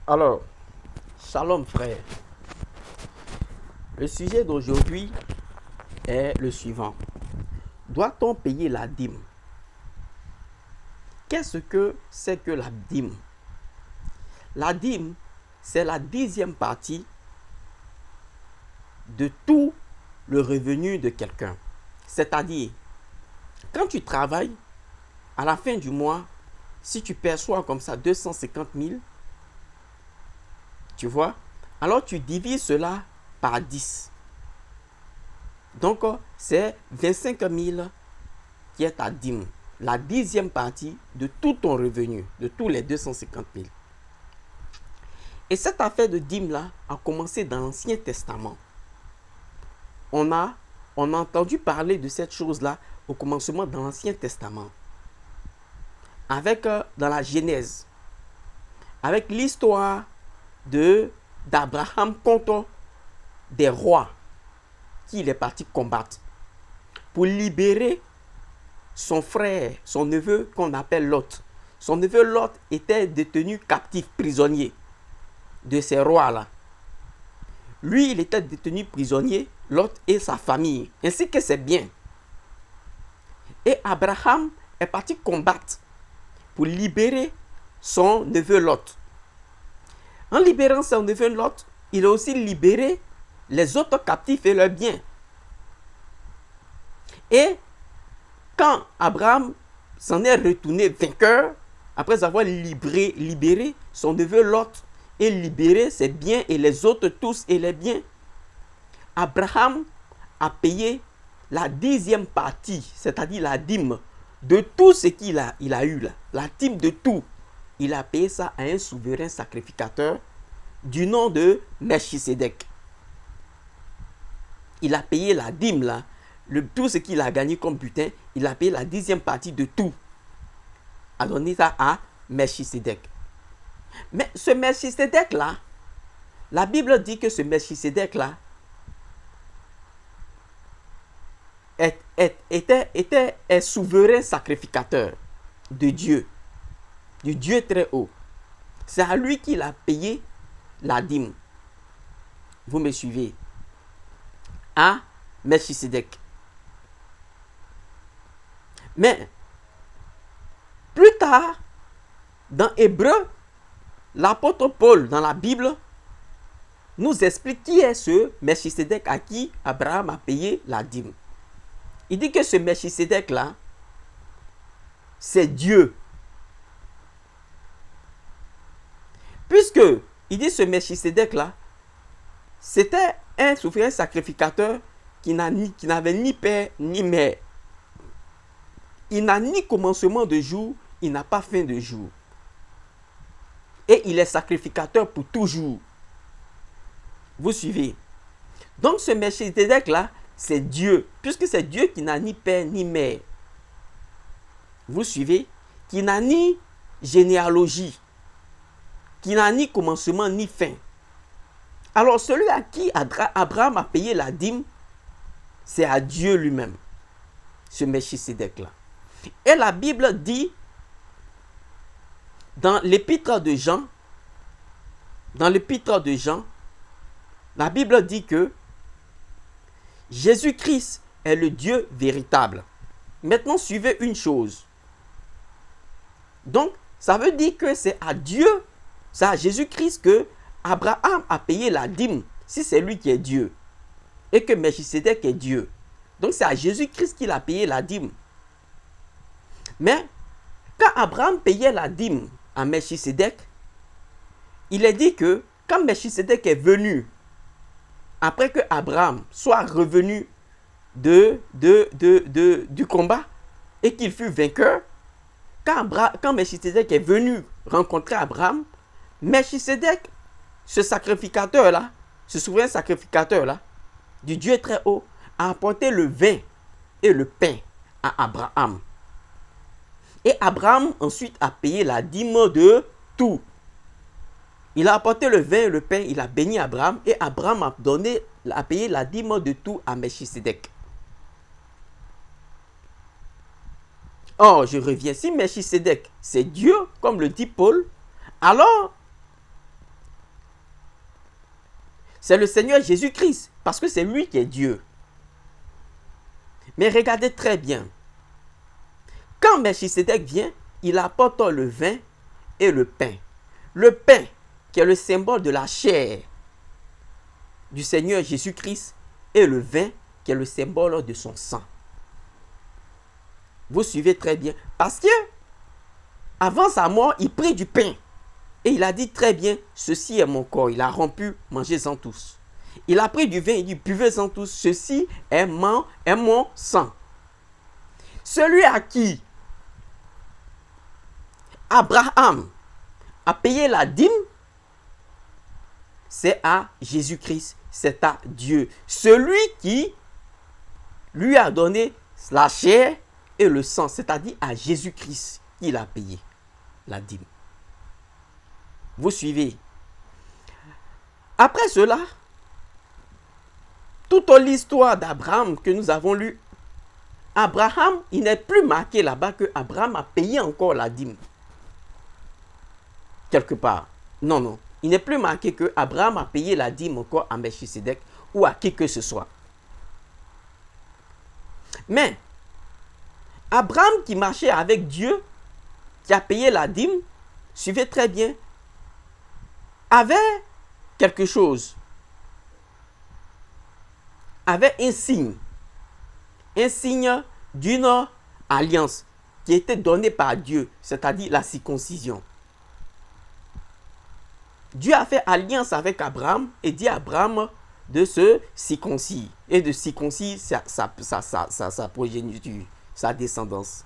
Alors, shalom frère. Le sujet d'aujourd'hui est le suivant. Doit-on payer la dîme? Qu'est-ce que c'est que la dîme? La dîme, c'est la 10e partie de tout le revenu de quelqu'un. C'est-à-dire, quand tu travailles, à la fin du mois, si tu perçois comme ça 250 000, tu vois, alors tu divises cela par 10. Donc, c'est 25 000 qui est ta dîme. La 10e partie de tout ton revenu, de tous les 250 000. Et cette affaire de dîme-là a commencé dans l'Ancien Testament. On a entendu parler de cette chose-là au commencement dans l'Ancien Testament. Avec, dans la Genèse, avec l'histoire d'Abraham contre des rois qu'il est parti combattre pour libérer son frère, son neveu qu'on appelle Lot. Son neveu Lot était détenu captif, prisonnier de ces rois-là. Lui, il était détenu prisonnier, Lot et sa famille, ainsi que ses biens. Et Abraham est parti combattre pour libérer son neveu Lot. En libérant son neveu Lot, il a aussi libéré les autres captifs et leurs biens. Et quand Abraham s'en est retourné vainqueur, après avoir libéré son neveu Lot et libéré ses biens et les autres tous et les biens, Abraham a payé la 10e partie, c'est-à-dire la dîme de tout ce qu'il a eu là. La dîme de tout. Il a payé ça à un souverain sacrificateur du nom de Melchisedec. Il a payé la dîme là, tout ce qu'il a gagné comme butin, il a payé la 10e partie de tout. A donné ça à Melchisedec. Mais ce Melchisedec là, la Bible dit que ce Melchisedec là était un souverain sacrificateur de Dieu, du Dieu très haut. C'est à lui qu'il a payé la dîme. Vous me suivez? À Melchisedec. Mais plus tard, dans Hébreu, l'apôtre Paul, dans la Bible, nous explique qui est ce Melchisedec à qui Abraham a payé la dîme. Il dit que ce Melchisedec-là, c'est Dieu. Puisque, il dit ce Melchisedec-là, c'était un souverain sacrificateur qui n'avait ni père ni mère. Il n'a ni commencement de jour, il n'a pas fin de jour. Et il est sacrificateur pour toujours. Vous suivez? Donc ce Melchisedec-là, c'est Dieu, puisque c'est Dieu qui n'a ni père ni mère. Vous suivez? Qui n'a ni généalogie, qui n'a ni commencement ni fin. Alors celui à qui Abraham a payé la dîme, c'est à Dieu lui-même, ce Melchisedec-là. Et la Bible dit, dans l'épître de Jean, la Bible dit que Jésus-Christ est le Dieu véritable. Maintenant, suivez une chose. Donc, ça veut dire que c'est à Dieu, c'est à Jésus-Christ que Abraham a payé la dîme, si c'est lui qui est Dieu, et que Melchisedec est Dieu. Donc, c'est à Jésus-Christ qu'il a payé la dîme. Mais, quand Abraham payait la dîme à Melchisedec, il est dit que quand Melchisedec est venu, après que Abraham soit revenu du combat et qu'il fut vainqueur, quand Melchisedec est venu rencontrer Abraham, Melchisedec, ce sacrificateur-là, ce souverain sacrificateur-là, du Dieu très haut, a apporté le vin et le pain à Abraham. Et Abraham ensuite a payé la dîme de tout. Il a apporté le vin et le pain, il a béni Abraham et Abraham a payé la dîme de tout à Melchisedec. Or, je reviens, si Melchisedec c'est Dieu, comme le dit Paul, alors C'est le Seigneur Jésus-Christ, parce que c'est lui qui est Dieu. Mais regardez très bien. Quand Melchisédek vient, il apporte le vin et le pain. Le pain, qui est le symbole de la chair du Seigneur Jésus-Christ, et le vin, qui est le symbole de son sang. Vous suivez très bien. Parce que, avant sa mort, il prit du pain. Et il a dit très bien, ceci est mon corps. Il a rompu, mangez-en tous. Il a pris du vin, il dit, buvez-en tous. Ceci est mon sang. Celui à qui Abraham a payé la dîme, c'est à Jésus-Christ, c'est à Dieu. Celui qui lui a donné la chair et le sang, c'est-à-dire à Jésus-Christ qu'il a payé la dîme. Vous suivez? Après cela, toute l'histoire d'Abraham que nous avons lue, Abraham, il n'est plus marqué là-bas que Abraham a payé encore la dîme. Quelque part. Non, non. Il n'est plus marqué que Abraham a payé la dîme encore à Melchisédek ou à qui que ce soit. Mais, Abraham qui marchait avec Dieu, qui a payé la dîme, suivez très bien, avait quelque chose. Avait un signe d'une alliance qui était donnée par Dieu, c'est-à-dire la circoncision. Dieu a fait alliance avec Abraham et dit à Abraham de se circoncire et de circoncire sa progéniture, sa descendance.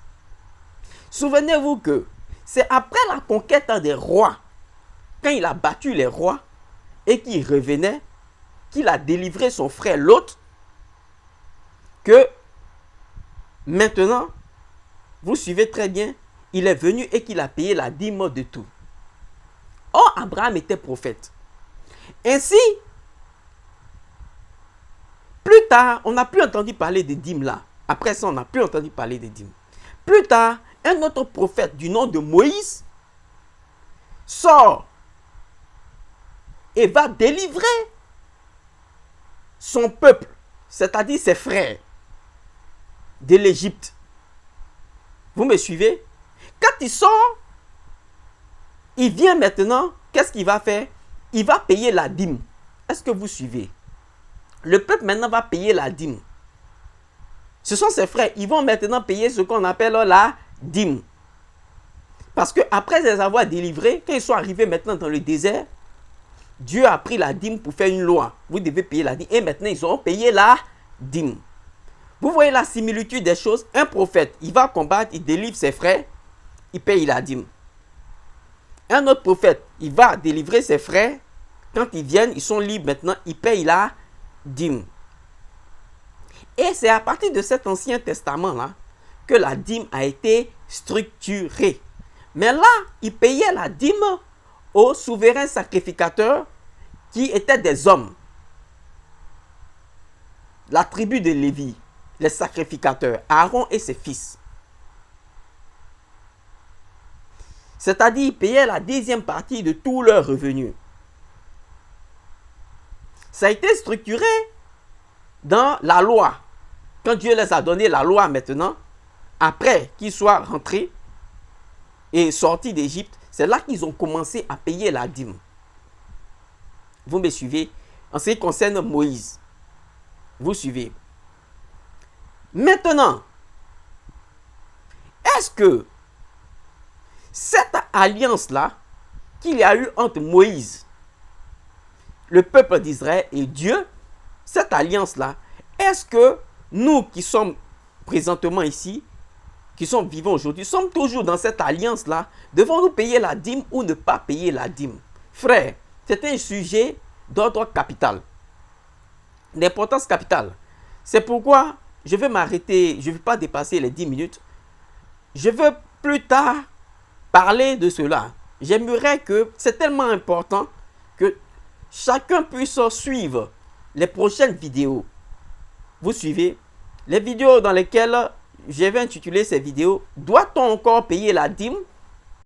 Souvenez-vous que c'est après la conquête des rois, quand il a battu les rois et qu'il revenait, qu'il a délivré son frère Lot, que maintenant, vous suivez très bien, il est venu et qu'il a payé la dîme de tout. Or, Abraham était prophète. Ainsi, plus tard, on n'a plus entendu parler des dîmes là. Après ça, on n'a plus entendu parler des dîmes. Plus tard, un autre prophète du nom de Moïse sort et va délivrer son peuple, c'est-à-dire ses frères, de l'Égypte. Vous me suivez? Quand il sort, il vient maintenant, qu'est-ce qu'il va faire? Il va payer la dîme. Est-ce que vous suivez? Le peuple maintenant va payer la dîme. Ce sont ses frères, ils vont maintenant payer ce qu'on appelle la dîme. Parce qu'après les avoir délivrés, quand ils sont arrivés maintenant dans le désert, Dieu a pris la dîme pour faire une loi. Vous devez payer la dîme. Et maintenant, ils ont payé la dîme. Vous voyez la similitude des choses? Un prophète, il va combattre, il délivre ses frères, il paye la dîme. Un autre prophète, il va délivrer ses frères. Quand ils viennent, ils sont libres maintenant, ils payent la dîme. Et c'est à partir de cet Ancien Testament-là que la dîme a été structurée. Mais là, ils payaient la dîme aux souverains sacrificateurs qui étaient des hommes. La tribu de Lévi, les sacrificateurs, Aaron et ses fils. C'est-à-dire, ils payaient la 10e partie de tous leurs revenus. Ça a été structuré dans la loi. Quand Dieu les a donné la loi maintenant, après qu'ils soient rentrés et sortis d'Égypte, c'est là qu'ils ont commencé à payer la dîme. Vous me suivez? En ce qui concerne Moïse, vous suivez? Maintenant, est-ce que cette alliance-là qu'il y a eu entre Moïse, le peuple d'Israël et Dieu, cette alliance-là, est-ce que nous qui sommes présentement ici, qui sommes vivants aujourd'hui, sommes toujours dans cette alliance-là, devons-nous payer la dîme ou ne pas payer la dîme? Frère, c'est un sujet d'ordre capital, d'importance capitale. C'est pourquoi je vais m'arrêter, je ne vais pas dépasser les 10 minutes. Je veux plus tard parler de cela. J'aimerais que, c'est tellement important que chacun puisse suivre les prochaines vidéos. Vous suivez? Les vidéos dans lesquelles je vais intituler ces vidéos, doit-on encore payer la dîme